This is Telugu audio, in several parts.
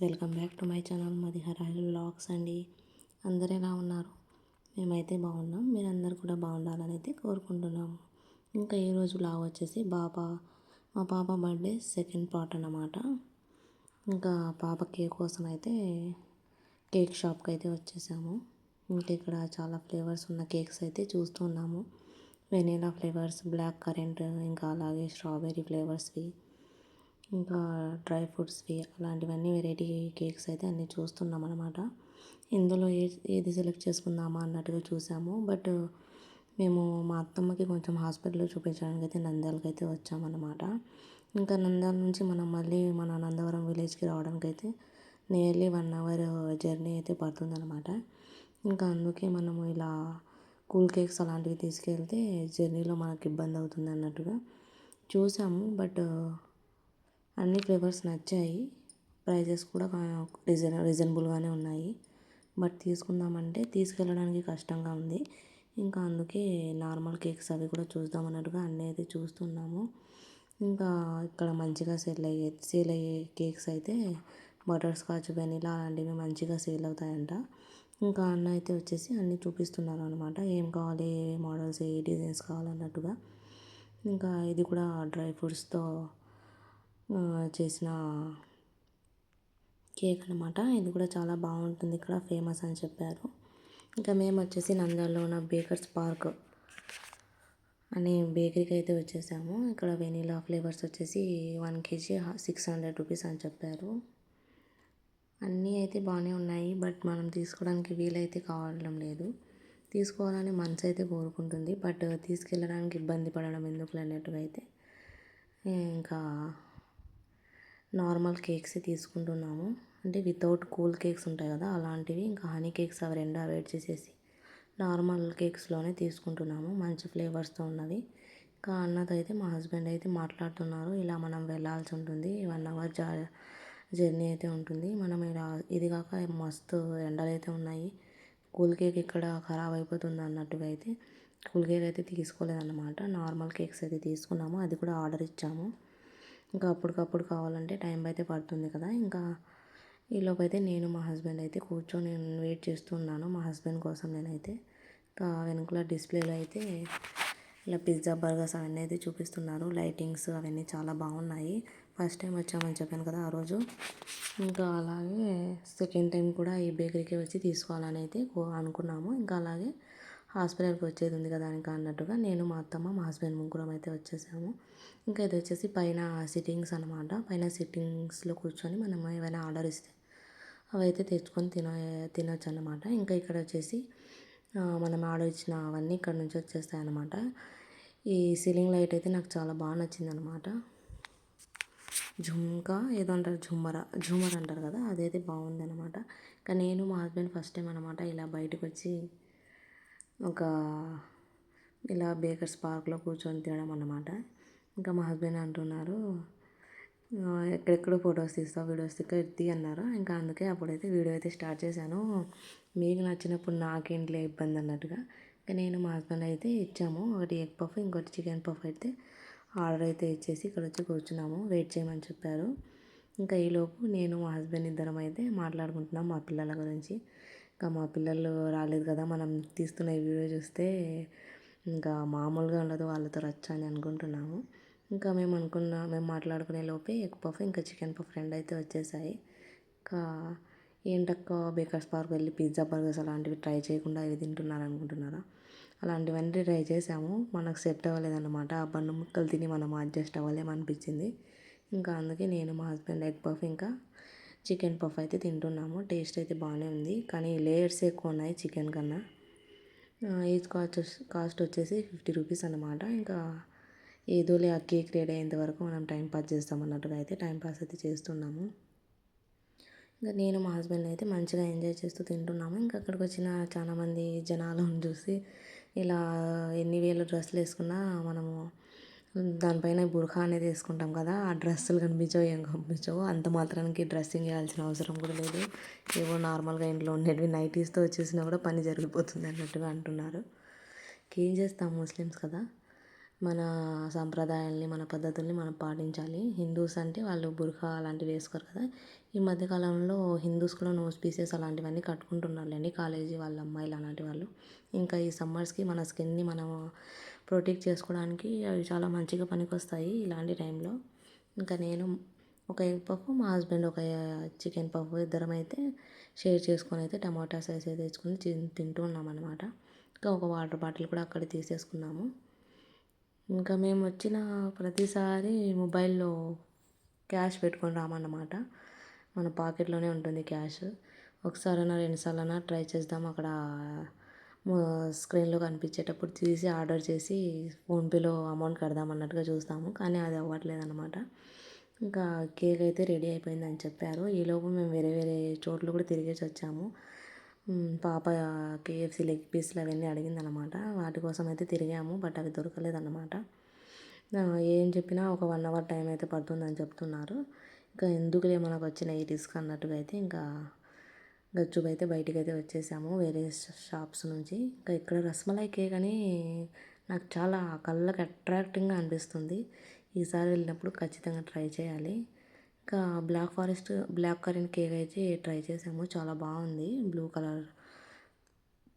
Welcome back to my channel మదిహర వ్లాగ్స్ అండి. అందరూ ఎలా ఉన్నారు? మేమైతే బాగున్నాం. మీరందరూ కూడా బాగుండాలని అయితే కోరుకుంటున్నాము. ఇంకా ఈరోజు వ్లాగ్ వచ్చేసి మా పాప బర్త్డే సెకండ్ పార్ట్ అన్నమాట. ఇంకా పాప కేక్ కోసం అయితే కేక్ షాప్కి అయితే వచ్చేసాము. ఇంకా ఇక్కడ చాలా ఫ్లేవర్స్ ఉన్న కేక్స్ అయితే చూస్తున్నాము. వెనీలా ఫ్లేవర్స్, బ్లాక్ కరెంట్, ఇంకా అలాగే స్ట్రాబెర్రీ ఫ్లేవర్స్వి, ఇంకా డ్రై ఫ్రూట్స్వి, అలాంటివన్నీ వెరైటీ కేక్స్ అయితే అన్నీ చూస్తున్నాం అనమాట. ఇందులో ఏది సెలెక్ట్ చేసుకుందామా అన్నట్టుగా చూసాము. బట్ మేము మా అత్తమ్మకి కొంచెం హాస్పిటల్లో చూపించడానికి అయితే నంద్యాలకు అయితే వచ్చామన్నమాట. ఇంకా నంద్యాల నుంచి మనం మళ్ళీ మన నందవరం విలేజ్కి రావడానికి అయితే నియర్లీ 1 అవర్ జర్నీ అయితే పడుతుందన్నమాట. ఇంకా అందుకే మనము ఇలా కూల్ కేక్స్ అలాంటివి తీసుకెళ్తే జర్నీలో మనకి ఇబ్బంది అవుతుంది అన్నట్టుగా చూసాము. బట్ అన్ని ఫ్లేవర్స్ నచ్చాయి. ప్రైజెస్ కూడా రీజనబుల్గానే ఉన్నాయి. బట్ తీసుకెళ్ళడానికి కష్టంగా ఉంది. ఇంకా అందుకే నార్మల్ కేక్స్ అవి కూడా చూద్దాం అన్నట్టుగా అన్నీ అయితే చూస్తున్నాము. ఇంకా ఇక్కడ మంచిగా సేల్ అయ్యే కేక్స్ అయితే బటర్ స్కాచ్, వెనిలా అలాంటివి మంచిగా సేల్ అవుతాయంట. ఇంకా అన్న అయితే వచ్చేసి అన్నీ చూపిస్తున్నారు అనమాట. ఏం కావాలి, ఏ మోడల్స్, ఏ డిజైన్స్ కావాలన్నట్టుగా. ఇంకా ఇది కూడా డ్రై ఫ్రూట్స్తో చేసిన కేక్ అనమాట. ఇది కూడా చాలా బాగుంటుంది, ఇక్కడ ఫేమస్ అని చెప్పారు. ఇంకా మేము వచ్చేసి నంద్యాలలో ఉన్న బేకర్స్ పార్క్ అనే బేకరీకి అయితే వచ్చేసాము. ఇక్కడ వెనీలా ఫ్లేవర్స్ వచ్చేసి 1 kg 600 రూపీస్ అని చెప్పారు. అన్నీ అయితే బాగానే ఉన్నాయి. బట్ మనం తీసుకోవడానికి వీలైతే కావడం లేదు. తీసుకోవాలని మనసు అయితే కోరుకుంటుంది. బట్ తీసుకెళ్ళడానికి ఇబ్బంది పడడం ఎందుకు అన్నట్టుగా అయితే ఇంకా నార్మల్ కేక్స్ తీసుకుంటున్నాము. అంటే వితౌట్ కూల్ కేక్స్ ఉంటాయి కదా, అలాంటివి. ఇంకా హనీ కేక్స్ అవి రెండు అవాయిడ్ చేసేసి నార్మల్ కేక్స్లోనే తీసుకుంటున్నాము, మంచి ఫ్లేవర్స్తో ఉన్నవి. ఇంకా అన్నతో అయితే మా హస్బెండ్ అయితే మాట్లాడుతున్నారు. ఇలా మనం వెళ్ళాల్సి ఉంటుంది, 1 అవర్ జర్నీ అయితే ఉంటుంది. మనం ఇలా ఇది కాక మస్తు ఎండలు అయితే ఉన్నాయి. కూల్ కేక్ ఇక్కడ ఖరాబ్ అయిపోతుంది అన్నట్టుగా అయితే కూల్ కేక్ అయితే తీసుకోలేదన్నమాట. నార్మల్ కేక్స్ అయితే తీసుకున్నాము. అది కూడా ఆర్డర్ ఇచ్చాము. ఇంకా అప్పటికప్పుడు కావాలంటే టైం అయితే పడుతుంది కదా. ఇంకా ఈలోపు అయితే నేను మా హస్బెండ్ అయితే కూర్చొని వెయిట్ చేస్తున్నాను మా హస్బెండ్ కోసం. నేనైతే ఇంకా వెనుకల డిస్ప్లేలో అయితే ఇలా పిజ్జా, బర్గర్స్ అవన్నీ అయితే చూపిస్తున్నారు. లైటింగ్స్ అవన్నీ చాలా బాగున్నాయి. ఫస్ట్ టైం వచ్చామని చెప్పాను కదా ఆ రోజు. ఇంకా అలాగే సెకండ్ టైం కూడా ఈ బేకరీకి వచ్చి తీసుకోవాలని అయితే అనుకున్నాము. ఇంకా అలాగే హాస్పిటల్కి వచ్చేది ఉంది కదా ఇంకా అన్నట్టుగా నేను, మా అత్తమ్మ, మా హస్బెండ్ ముగ్గురం అయితే వచ్చేసాము. ఇంకా ఇది వచ్చేసి పైన సిట్టింగ్స్ అనమాట. పైన సిట్టింగ్స్లో కూర్చొని మనం ఏమైనా ఆర్డర్ ఇస్తే అవి అయితే తెచ్చుకొని తినొచ్చు అన్నమాట. ఇంకా ఇక్కడ వచ్చేసి మనం ఆర్డర్ ఇచ్చిన అవన్నీ ఇక్కడ నుంచి వచ్చేస్తాయి అన్నమాట. ఈ సీలింగ్ లైట్ అయితే నాకు చాలా బాగా నచ్చింది అనమాట. జుంకా ఏదో అంటారు, ఝూమర్ అంటారు కదా, అదైతే బాగుంది అనమాట. ఇంకా నేను మా హస్బెండ్ ఫస్ట్ టైం అనమాట ఇలా బయటకు వచ్చి ఒక ఇలా బేకర్స్ పార్క్లో కూర్చొని తినడం అన్నమాట. ఇంకా మా హస్బెండ్ అంటున్నారు, ఎక్కడెక్కడో ఫొటోస్ తీస్తావు, వీడియోస్ తీ అన్నారు. ఇంకా అందుకే అప్పుడైతే వీడియో అయితే స్టార్ట్ చేశాను. మీకు నచ్చినప్పుడు నాకేంటిలే ఇబ్బంది అన్నట్టుగా. ఇంకా నేను మా హస్బెండ్ అయితే ఇచ్చాము. ఒకటి ఎగ్ పఫ్, ఇంకోటి చికెన్ పఫ్ అయితే ఆర్డర్ అయితే ఇచ్చేసి ఇక్కడ వచ్చి కూర్చున్నాము. వెయిట్ చేయమని చెప్పారు. ఇంకా ఈలోపు నేను మా హస్బెండ్ ఇద్దరం అయితే మాట్లాడుకుంటున్నాం మా పిల్లల గురించి. ఇంకా మా పిల్లలు రాలేదు కదా, మనం తీస్తున్న ఈ వీడియో చూస్తే ఇంకా మామూలుగా ఉండదు, వాళ్ళతో రచ్చ అని అనుకుంటున్నాము. ఇంకా మేము మాట్లాడుకునే లోపే ఎగ్ పఫ్ ఇంకా చికెన్ పఫ్ రెండు అయితే వచ్చేసాయి. ఇంకా ఏంటక్క బేకర్స్ పార్క్ వెళ్ళి పిజ్జా, బర్గర్స్ అలాంటివి ట్రై చేయకుండా ఇవి తింటున్నారు అనుకుంటున్నారా? అలాంటివన్నీ ట్రై చేసాము, మనకు సెట్ అవ్వలేదన్నమాట. ఆ బన్ను ముక్కలు తిని మనం అడ్జస్ట్ అవ్వలేమనిపించింది. ఇంకా అందుకే నేను మా హస్బెండ్ ఎగ్ పఫ్ ఇంకా చికెన్ పఫ్ అయితే తింటున్నాము. టేస్ట్ అయితే బాగానే ఉంది, కానీ లేయర్స్ ఎక్కువ ఉన్నాయి చికెన్ కన్నా. ఈచ్ కాస్ట్ వచ్చేసి 50 రూపీస్ అన్నమాట. ఇంకా ఏదోలే ఆ కేక్ రెడీ అయ్యేంత వరకు మనం టైం పాస్ చేస్తాం అన్నట్టుగా అయితే టైం పాస్ అయితే చేస్తున్నాము. ఇంకా నేను మా హస్బెండ్ అయితే మంచిగా ఎంజాయ్ చేస్తూ తింటున్నాము. ఇంకా అక్కడికి వచ్చిన చాలామంది జనాలను చూసి ఇలా ఎన్ని వేల డ్రెస్సులు వేసుకున్నా మనము దానిపైన బుర్ఖా అనేది వేసుకుంటాం కదా, ఆ డ్రెస్సులు కనిపించవు, ఏం కనిపించవు. అంత మాత్రానికి డ్రెస్సింగ్ వేయాల్సిన అవసరం కూడా లేదు. ఏవో నార్మల్గా ఇంట్లో ఉండేటివి నైటీస్తో వచ్చేసినా కూడా పని జరిగిపోతుంది అన్నట్టుగా అంటున్నారు. ఏం చేస్తాం, ముస్లిమ్స్ కదా. మన సాంప్రదాయాల్ని మన పద్ధతుల్ని మనం పాటించాలి. హిందూస్ అంటే వాళ్ళు బుర్ఖా అలాంటివి వేసుకోరు కదా. ఈ మధ్యకాలంలో హిందూస్ కూడా నోస్ పీసెస్ అలాంటివన్నీ కట్టుకుంటున్నారులేండి, కాలేజీ వాళ్ళ అమ్మాయిలు అలాంటి వాళ్ళు. ఇంకా ఈ సమ్మర్స్కి మన స్కిన్ని మనం ప్రొటెక్ట్ చేసుకోవడానికి అవి చాలా మంచిగా పనికొస్తాయి ఇలాంటి టైంలో. ఇంకా నేను ఒక ఎగ్ పఫ్, మా హస్బెండ్ ఒక చికెన్ పఫ్, ఇద్దరం అయితే షేర్ చేసుకొని అయితే టమాటా సాస్ అయితే తెచ్చుకొని తింటూ ఉన్నాం అనమాట. ఇంకా ఒక వాటర్ బాటిల్ కూడా అక్కడ తీసేసుకున్నాము. ఇంకా మేము వచ్చిన ప్రతిసారి మొబైల్లో క్యాష్ పెట్టుకొని రామన్నమాట. మన పాకెట్లోనే ఉంటుంది క్యాష్. ఒకసారైనా రెండుసార్లైనా ట్రై చేద్దాం, అక్కడ స్క్రీన్లో కనిపించేటప్పుడు తీసి ఆర్డర్ చేసి ఫోన్పేలో అమౌంట్ కడదాం అన్నట్టుగా చూస్తాము, కానీ అది అవ్వట్లేదు అనమాట. ఇంకా కేక్ అయితే రెడీ అయిపోయిందని చెప్పారు. ఈలోపు మేము వేరే వేరే చోట్ల కూడా తిరిగేసి వచ్చాము. పాప కేఎఫ్సీ లెగ్ పీస్లు అవన్నీ అడిగిందనమాట. వాటి కోసం అయితే తిరిగాము, బట్ అవి దొరకలేదన్నమాట. ఏం చెప్పినా ఒక 1 అవర్ టైం అయితే పడుతుందని చెప్తున్నారు. ఇంకా ఎందుకులే మనకు వచ్చిన ఈ రిస్క్ అన్నట్టుగా అయితే ఇంకా గచ్చుగా అయితే బయటికి వచ్చేసాము వేరే షాప్స్ నుంచి. ఇంకా ఇక్కడ రస్మలై కేక్ అని నాకు చాలా కళ్ళకి అట్రాక్టింగ్గా అనిపిస్తుంది. ఈసారి వెళ్ళినప్పుడు ఖచ్చితంగా ట్రై చేయాలి. ఇంకా బ్లాక్ కరెంట్ కేక్ అయితే ట్రై చేసాము, చాలా బాగుంది. బ్లూ కలర్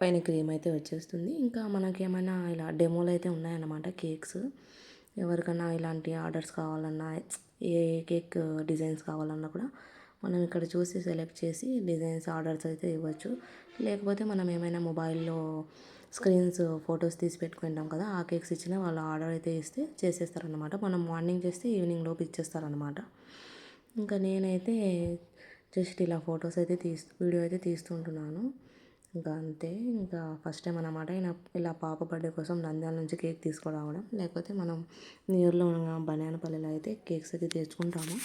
పైన క్రీమ్ అయితే వచ్చేస్తుంది. ఇంకా మనకేమైనా ఇలా డెమోలు అయితే ఉన్నాయన్నమాట కేక్స్. ఎవరికైనా ఇలాంటి ఆర్డర్స్ కావాలన్నా, ఏ కేక్ డిజైన్స్ కావాలన్నా కూడా మనం ఇక్కడ చూసి సెలెక్ట్ చేసి డిజైన్స్ ఆర్డర్స్ అయితే ఇవ్వచ్చు. లేకపోతే మనం ఏమైనా మొబైల్లో స్క్రీన్స్ ఫొటోస్ తీసి పెట్టుకుంటాం కదా, ఆ కేక్స్ ఇచ్చినా వాళ్ళు ఆర్డర్ అయితే ఇస్తే చేసేస్తారనమాట. మనం మార్నింగ్ చేస్తే ఈవినింగ్ లోపు ఇచ్చేస్తారనమాట. ఇంకా నేనైతే జస్ట్ ఇలా ఫొటోస్ అయితే వీడియో అయితే తీస్తుంటున్నాను. ఇంకా అంతే. ఇంకా ఫస్ట్ టైం అన్నమాట ఇలా పాప బర్త్డే కోసం నంద్యాల నుంచి కేక్ తీసుకురావడం. లేకపోతే మనం నియర్లో ఉన్న బనానపల్లిలో అయితే కేక్స్ అయితే తెచ్చుకుంటాము,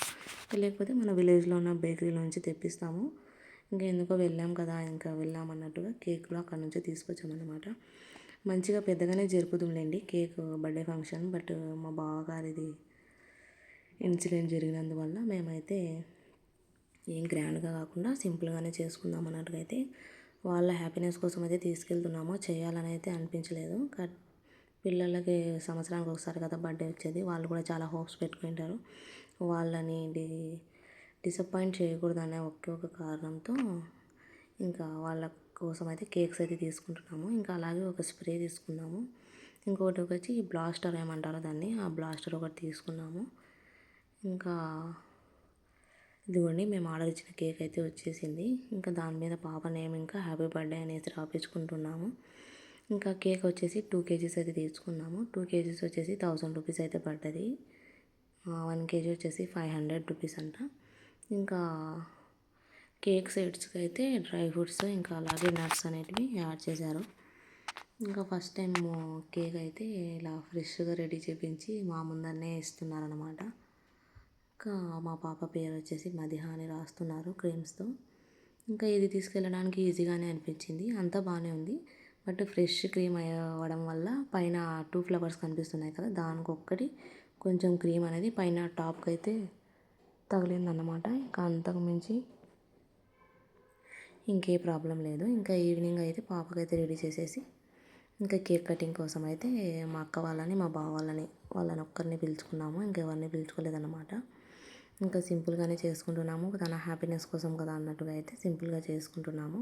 లేకపోతే మన విలేజ్లో ఉన్న బేకరీలో నుంచి తెప్పిస్తాము. ఇంకా ఎందుకో వెళ్ళాం కదా, ఇంకా వెళ్ళాం అన్నట్టుగా కేక్ కూడా అక్కడ నుంచి తీసుకొచ్చామన్నమాట. మంచిగా పెద్దగానే జరుపుతుండేండి కేక్ బర్త్డే ఫంక్షన్, బట్ మా బావగారిది ఇన్సిడెంట్ జరిగినందువల్ల మేమైతే ఏం గ్రాండ్గా కాకుండా సింపుల్గానే చేసుకుందాం అన్నట్టుగా అయితే వాళ్ళ హ్యాపీనెస్ కోసం అయితే తీసుకెళ్తున్నామో, చేయాలని అయితే అనిపించలేదు. పిల్లలకి సంవత్సరానికి ఒకసారి కదా బర్త్డే వచ్చేది, వాళ్ళు కూడా చాలా హోప్స్ పెట్టుకుంటారు. వాళ్ళని డిసప్పాయింట్ చేయకూడదనే ఒకే ఒక కారణంతో ఇంకా వాళ్ళ కోసం అయితే కేక్స్ అయితే తీసుకుంటున్నాము. ఇంకా అలాగే ఒక స్ప్రే తీసుకున్నాము. ఇంకొకటి వచ్చి బ్లాస్టర్ ఏమంటారో దాన్ని, ఆ బ్లాస్టర్ ఒకటి తీసుకున్నాము. ఇంకా ఇదిగోండి మేము ఆర్డర్ ఇచ్చిన కేక్ అయితే వచ్చేసింది. ఇంకా దాని మీద పాప నేమ్ ఇంకా హ్యాపీ బర్త్డే అనేసి రాపించుకుంటున్నాము. ఇంకా కేక్ వచ్చేసి 2 kgs అయితే తీసుకున్నాము. 2 kgs వచ్చేసి 1000 రూపీస్ అయితే పడ్డది. 1 kg వచ్చేసి 500 రూపీస్ అంట. ఇంకా కేక్ సెట్స్కి అయితే డ్రై ఫ్రూట్స్ ఇంకా అలాగే నట్స్ అనేటివి యాడ్ చేశారు. ఇంకా ఫస్ట్ టైం కేక్ అయితే ఇలా ఫ్రెష్గా రెడీ చేపించి మా ముందరనే ఇస్తున్నారనమాట. ఇంకా మా పాప పేరు వచ్చేసి మదిహ అని రాస్తున్నారు క్రీమ్స్తో. ఇంకా ఇది తీసుకెళ్ళడానికి ఈజీగానే అనిపించింది, అంతా బాగానే ఉంది. బట్ ఫ్రెష్ క్రీమ్ అవ్వడం వల్ల పైన 2 ఫ్లవర్స్ కనిపిస్తున్నాయి కదా, దానికొక్కటి కొంచెం క్రీమ్ అనేది పైన టాప్కి అయితే తగిలిందన్నమాట. ఇంకా అంతకు మించి ఇంకే ప్రాబ్లం లేదు. ఇంకా ఈవినింగ్ అయితే పాపకైతే రెడీ చేసేసి ఇంకా కేక్ కటింగ్ కోసం అయితే మా అక్క వాళ్ళని, మా బావ వాళ్ళని ఒక్కరిని పిలుచుకున్నాము, ఇంకెవరిని పిలుచుకోలేదన్నమాట. ఇంకా సింపుల్గానే చేసుకుంటున్నాము, తన హ్యాపీనెస్ కోసం కదా అన్నట్టుగా అయితే సింపుల్గా చేసుకుంటున్నాము.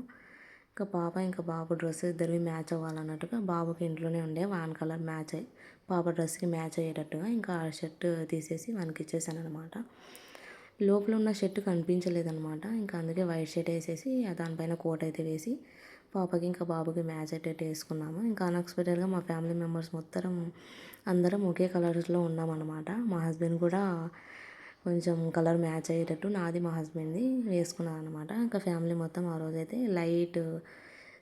ఇంకా పాప ఇంకా బాబు డ్రెస్ ఇద్దరివి మ్యాచ్ అవ్వాలన్నట్టుగా బాబుకి ఇంట్లోనే ఉండే వాన్ కలర్ మ్యాచ్ అయ్యి పాప డ్రెస్కి మ్యాచ్ అయ్యేటట్టుగా ఇంకా ఆ షర్ట్ తీసేసి వానికి ఇచ్చేసాను అనమాట. లోపల ఉన్న షర్ట్ కనిపించలేదన్నమాట. ఇంకా అందుకే వైట్ షర్ట్ వేసేసి దానిపైన కోట్ అయితే వేసి పాపకి ఇంకా బాబుకి మ్యాచ్ అయ్యేటట్టు వేసుకున్నాము. ఇంకా అన్ఎక్స్పెక్టెడ్గా మా ఫ్యామిలీ మెంబర్స్ అందరం ఒకే కలర్స్లో ఉన్నామన్నమాట. మా హస్బెండ్ కూడా కొంచెం కలర్ మ్యాచ్ అయ్యేటట్టు నాది మా హస్బెండ్ది వేసుకున్నాను అనమాట. ఇంకా ఫ్యామిలీ మొత్తం ఆ రోజైతే లైట్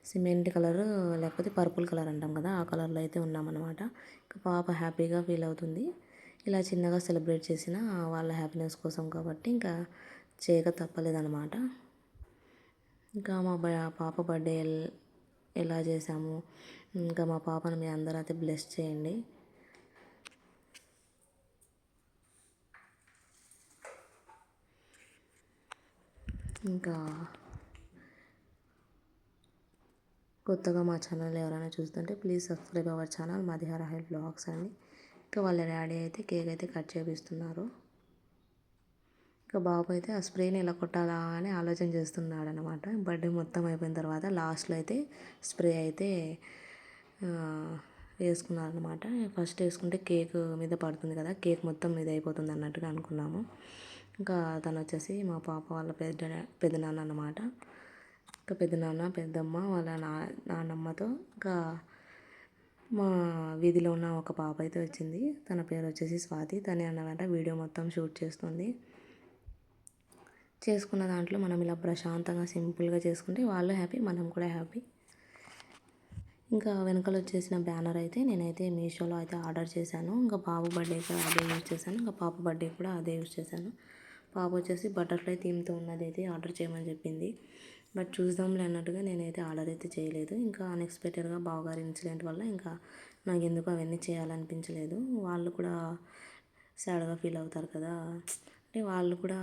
సిమెంట్ కలర్ లేకపోతే పర్పుల్ కలర్ అంటాం కదా, ఆ కలర్లో అయితే ఉన్నామన్నమాట. ఇంకా పాప హ్యాపీగా ఫీల్ అవుతుంది. ఇలా చిన్నగా సెలబ్రేట్ చేసిన వాళ్ళ హ్యాపీనెస్ కోసం కాబట్టి ఇంకా చేయక తప్పలేదన్నమాట. ఇంకా మా పాప బర్త్డే ఎలా చేసాము, ఇంకా మా పాపను మీ అందరూ అయితే బ్లెస్ చేయండి. ఇంకా కొత్తగా మా ఛానల్ ఎవరైనా చూస్తుంటే please subscribe our channel Madiha Rahel blogs అండి. ఇంకా వాళ్ళ డాడీ అయితే కేక్ అయితే కట్ చేపిస్తున్నారు. ఇంకా బాబు అయితే ఆ స్ప్రేని ఎలా కొట్టాలా అని ఆలోచన చేస్తున్నాడు అనమాట. బర్త్డే మొత్తం అయిపోయిన తర్వాత లాస్ట్లో అయితే స్ప్రే అయితే వేసుకున్నారనమాట. ఫస్ట్ వేసుకుంటే కేక్ మీద పడుతుంది కదా, కేక్ మొత్తం మీద అయిపోతుంది అన్నట్టుగా అనుకున్నాము. ఇంకా తను వచ్చేసి మా పాప వాళ్ళ పెద్దనాన్న అన్నమాట. ఇంకా పెద్దనాన్న పెద్దమ్మ వాళ్ళ నాన్నమ్మతో ఇంకా మా వీధిలో ఉన్న ఒక పాప అయితే వచ్చింది. తన పేరు వచ్చేసి స్వాతి. తనే అన్నమాట వీడియో మొత్తం షూట్ చేస్తుంది. చేసుకున్న దాంట్లో మనం ఇలా ప్రశాంతంగా సింపుల్గా చేసుకుంటే వాళ్ళు హ్యాపీ, మనం కూడా హ్యాపీ. ఇంకా వెనకాల వచ్చేసిన బ్యానర్ అయితే నేనైతే మీషోలో అయితే ఆర్డర్ చేశాను. ఇంకా బాబు బర్త్డే కూడా అదే యూజ్ చేశాను, ఇంకా పాప బర్త్డే కూడా అదే యూజ్ చేశాను. పాప వచ్చేసి బటర్ఫ్లై థీమ్తో ఉన్నది అయితే ఆర్డర్ చేయమని చెప్పింది. బట్ చూద్దాంలే అన్నట్టుగా నేనైతే ఆర్డర్ అయితే చేయలేదు. ఇంకా అన్ఎక్స్పెక్టెడ్గా బావగారి ఇన్సిడెంట్ వల్ల ఇంకా నాకు ఎందుకు అవన్నీ చేయాలనిపించలేదు. వాళ్ళు కూడా సాడ్గా ఫీల్ అవుతారు కదా, అంటే వాళ్ళు కూడా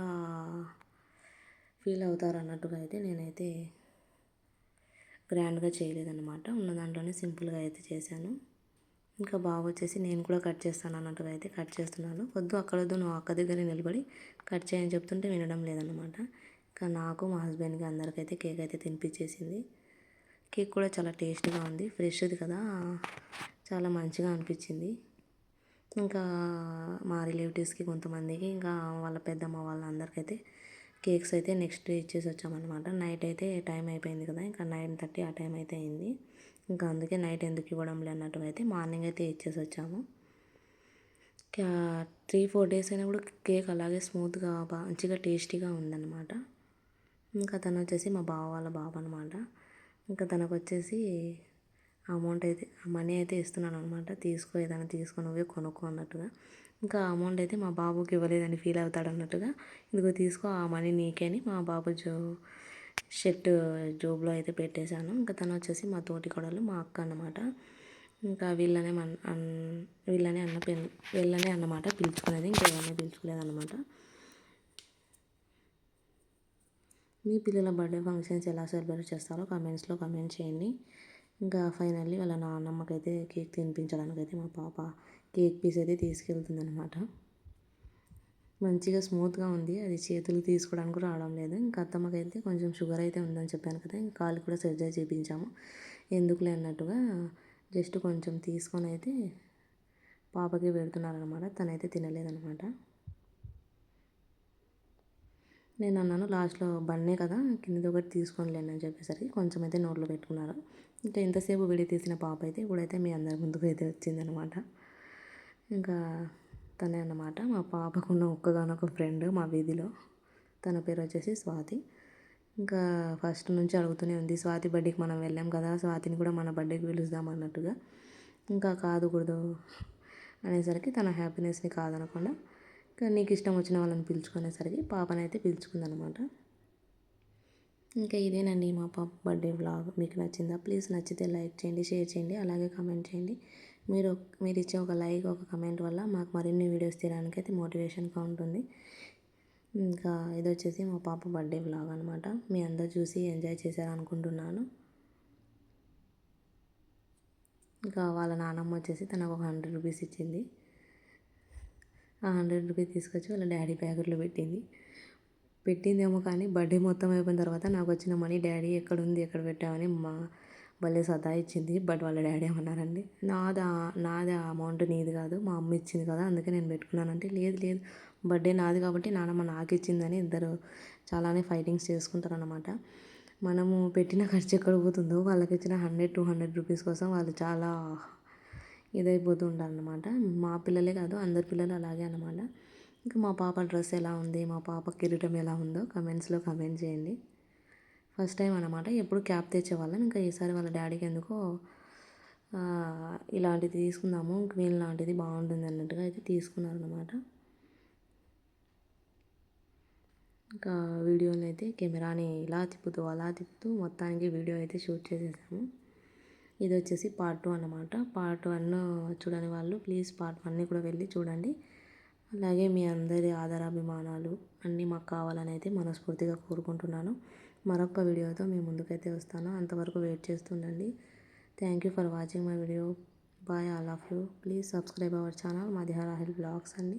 ఫీల్ అవుతారు అన్నట్టుగా అయితే నేనైతే గ్రాండ్గా చేయలేదన్నమాట. ఉన్న దాంట్లోనే సింపుల్గా అయితే చేశాను. ఇంకా బాగా వచ్చేసి నేను కూడా కట్ చేస్తాను అన్నట్టుగా అయితే కట్ చేస్తున్నాను. వద్దు అక్కడ వద్దు, నువ్వు అక్క దగ్గర నిలబడి కట్ చేయని చెప్తుంటే వినడం లేదన్నమాట. ఇంకా నాకు మా హస్బెండ్కి అందరికైతే కేక్ అయితే తినిపించేసింది. కేక్ కూడా చాలా టేస్ట్గా ఉంది, ఫ్రెష్ది కదా, చాలా మంచిగా అనిపించింది. ఇంకా మా రిలేటివ్స్కి కొంతమందికి, ఇంకా వాళ్ళ పెద్దమ్మ వాళ్ళందరికైతే కేక్స్ అయితే నెక్స్ట్ డే ఇచ్చేసి వచ్చామన్నమాట. నైట్ అయితే టైం అయిపోయింది కదా, ఇంకా 9:30 ఆ టైం అయితే అయింది. ఇంకా అందుకే నైట్ ఎందుకు ఇవ్వడంలే అన్నట్టుగా అయితే మార్నింగ్ అయితే ఇచ్చేసి వచ్చాము. 3-4 డేస్ అయినా కూడా కేక్ అలాగే స్మూత్గా మంచిగా టేస్టీగా ఉందన్నమాట. ఇంకా తను వచ్చేసి మా బావ వాళ్ళ బాబు అనమాట. ఇంకా తనకు వచ్చేసి అమౌంట్ అయితే మనీ అయితే ఇస్తున్నాను అనమాట. తీసుకో, ఏదైనా తీసుకో, నువ్వే కొనుక్కో అన్నట్టుగా. ఇంకా అమౌంట్ అయితే మా బాబుకి ఇవ్వలేదని ఫీల్ అవుతాడు అన్నట్టుగా, ఇదిగో తీసుకో, ఆ మనీ నీకే అని మా బాబు షర్ట్ జోబులో అయితే పెట్టేశాను. ఇంకా తను వచ్చేసి మా తోటి కోడలు, మా అక్క అన్నమాట. ఇంకా వీళ్ళనే అన్నమాట పిలుచుకునేది, ఇంకెవరిని పిలుచుకోలేదన్నమాట. మీ పిల్లల బర్త్డే ఫంక్షన్స్ ఎలా సెలబ్రేట్ చేస్తారో కామెంట్స్లో కామెంట్ చేయండి. ఇంకా ఫైనల్లీ వాళ్ళ నాన్నమ్మకైతే కేక్ తినిపించడానికి అయితే మా పాప కేక్ పీస్ అయితే తీసుకెళ్తుందనమాట. మంచిగా స్మూత్గా ఉంది, అది చేతులు తీసుకోవడానికి కూడా రావడం లేదు. ఇంకా అత్తమ్మకైతే కొంచెం షుగర్ అయితే ఉందని చెప్పాను కదా, ఇంకా కాళ్ళు కూడా సర్జరీ చేయించాము. ఎందుకులే అన్నట్టుగా జస్ట్ కొంచెం తీసుకొని అయితే పాపకి పెడుతున్నారనమాట. తనైతే తినలేదనమాట. నేను అన్నాను లాస్ట్లో బన్నే కదా, కిందది ఒకటి తీసుకోనిలేండి అని చెప్పేసరికి కొంచెం అయితే నోట్లో పెట్టుకున్నారు. ఇంకా ఇంతసేపు వీడియో తీసిన పాప అయితే ఇప్పుడైతే మీ అందరి ముందుకు అయితే వచ్చిందనమాట. ఇంకా తనే అన్నమాట మా పాపకున్న ఒక్కగానొక ఫ్రెండ్ మా వీధిలో. తన పేరు వచ్చేసి స్వాతి. ఇంకా ఫస్ట్ నుంచి అడుగుతూనే ఉంది, స్వాతి బర్త్డేకి మనం వెళ్ళాం కదా, స్వాతిని కూడా మన బర్త్డేకి పిలుద్దాం అన్నట్టుగా. ఇంకా కాదుకూడదు అనేసరికి తన హ్యాపీనెస్ని కాదనకుండా ఇంకా నీకు ఇష్టం వచ్చిన వాళ్ళని పిలుచుకునేసరికి పాపనైతే పిలుచుకుందనమాట. ఇంకా ఇదేనండి మా పాప బర్త్డే వ్లాగ్. మీకు నచ్చిందా? ప్లీజ్ నచ్చితే లైక్ చేయండి, షేర్ చేయండి, అలాగే కామెంట్ చేయండి. మీరు ఇచ్చే ఒక లైక్, ఒక కమెంట్ వల్ల మాకు మరిన్ని వీడియోస్ తీయడానికి అయితే మోటివేషన్గా ఉంటుంది. ఇంకా ఇది వచ్చేసి మా పాప బర్త్డే వ్లాగ్ అనమాట. మీ అందరూ చూసి ఎంజాయ్ చేశారనుకుంటున్నాను. ఇంకా వాళ్ళ నాన్నమ్మ వచ్చేసి తనకు ఒక 100 రూపీస్ ఇచ్చింది. ఆ 100 రూపీస్ తీసుకొచ్చి వాళ్ళ డాడీ ప్యాకెట్లో పెట్టిందేమో కానీ బర్త్డే మొత్తం అయిపోయిన తర్వాత నాకు వచ్చిన మనీ డాడీ ఎక్కడుంది, ఎక్కడ పెట్టామని మా భలే ఇచ్చింది. బట్ వాళ్ళ డాడీ ఏమన్నారండి, నాది ఆ అమౌంట్ నీది కాదు, మా అమ్మ ఇచ్చింది కదా, అందుకే నేను పెట్టుకున్నానంటే, లేదు లేదు బర్త్డే నాది కాబట్టి నాన్నమ్మ నాకు ఇచ్చిందని ఇద్దరు చాలానే ఫైటింగ్స్ చేసుకుంటారనమాట. మనము పెట్టిన ఖర్చు ఎక్కడ పోతుందో వాళ్ళకి ఇచ్చిన 100-200 రూపీస్ కోసం వాళ్ళు చాలా ఇదైపోతూ ఉంటారనమాట. మా పిల్లలే కాదు అందరి పిల్లలు అలాగే అనమాట. ఇంకా మా పాప డ్రెస్ ఎలా ఉంది, మా పాప కిరీటం ఎలా ఉందో కమెంట్స్లో కామెంట్ చేయండి. ఫస్ట్ టైం అనమాట, ఎప్పుడు క్యాప్ తెచ్చేవాళ్ళం. ఇంకా ఈసారి వాళ్ళ డాడీకి ఎందుకో ఇలాంటిది తీసుకుందాము, క్వీన్ లాంటిది బాగుంటుంది అన్నట్టుగా అయితే తీసుకున్నారనమాట. ఇంకా వీడియోని అయితే కెమెరాని ఇలా తిప్పుతూ అలా తిప్పుతూ మొత్తానికి వీడియో అయితే షూట్ చేసేసాము. ఇది వచ్చేసి పార్ట్ 2 అన్నమాట. పార్ట్ 1 చూడని వాళ్ళు ప్లీజ్ పార్ట్ 1ని కూడా వెళ్ళి చూడండి. అలాగే మీ అందరి ఆదరాభిమానాలు అన్నీ మాకు కావాలని అయితే మనస్ఫూర్తిగా కోరుకుంటున్నాను. మరొక వీడియోతో మీ ముందుకైతే వస్తాను. అంతవరకు వెయిట్ చేస్తుండండి. Thank you for watching my video. Bye all of you. Please subscribe our channel మధ్య రాహిల్ బ్లాగ్స్ అండి.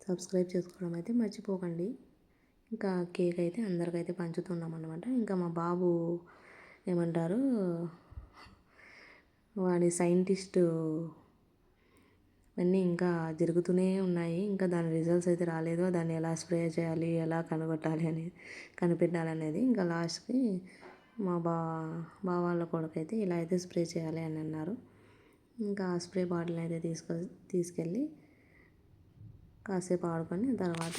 సబ్స్క్రైబ్ చేసుకోవడం అయితే మర్చిపోకండి. ఇంకా కేక్ అయితే అందరికైతే పంచుతున్నాం అనమాట. ఇంకా మా బాబు ఏమంటారు, వాడి సైంటిస్ట్ అన్నీ ఇంకా జరుగుతూనే ఉన్నాయి. ఇంకా దాని రిజల్ట్స్ అయితే రాలేదు. దాన్ని ఎలా స్ప్రే చేయాలి, ఎలా కనుగొట్టాలి అనేది, కనిపెట్టాలనేది ఇంకా లాస్ట్కి మా వాళ్ళ కొడుకైతే ఇలా అయితే స్ప్రే చేయాలి అని అన్నారు. ఇంకా ఆ స్ప్రే బాటిల్ అయితే తీసుకెళ్ళి కాసేపు ఆడుకొని తర్వాత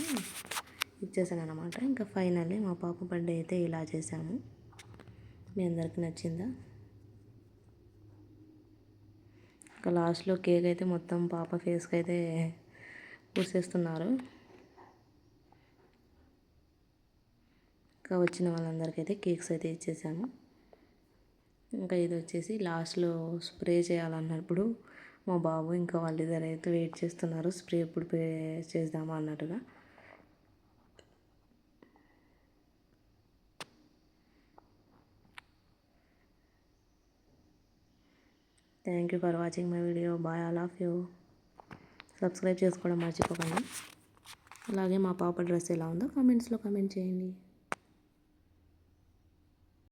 ఇచ్చేసాను అనమాట. ఇంకా ఫైనల్లీ మా పాప బర్త్డే అయితే ఇలా చేశాము. మీ అందరికి నచ్చిందా? ఇంకా లాస్ట్లో కేక్ అయితే మొత్తం పాప ఫేస్కి అయితే పూసేస్తున్నారు. ఇంకా వచ్చిన వాళ్ళందరికీ అయితే కేక్స్ అయితే ఇచ్చేసాము. ఇంకా ఇది వచ్చేసి లాస్ట్లో స్ప్రే చేయాలన్నప్పుడు మా బాబు ఇంకా వాళ్ళిద్దరు అయితే వెయిట్ చేస్తున్నారు, స్ప్రే ఎప్పుడు చేద్దామా అన్నట్టుగా. Thank you for watching my video. Bye all of you. Subscribe చేసుకోవడం మర్చిపోకండి. అలాగే మా పాప డ్రెస్ ఎలా ఉందో కామెంట్స్లో కామెంట్ చేయండి.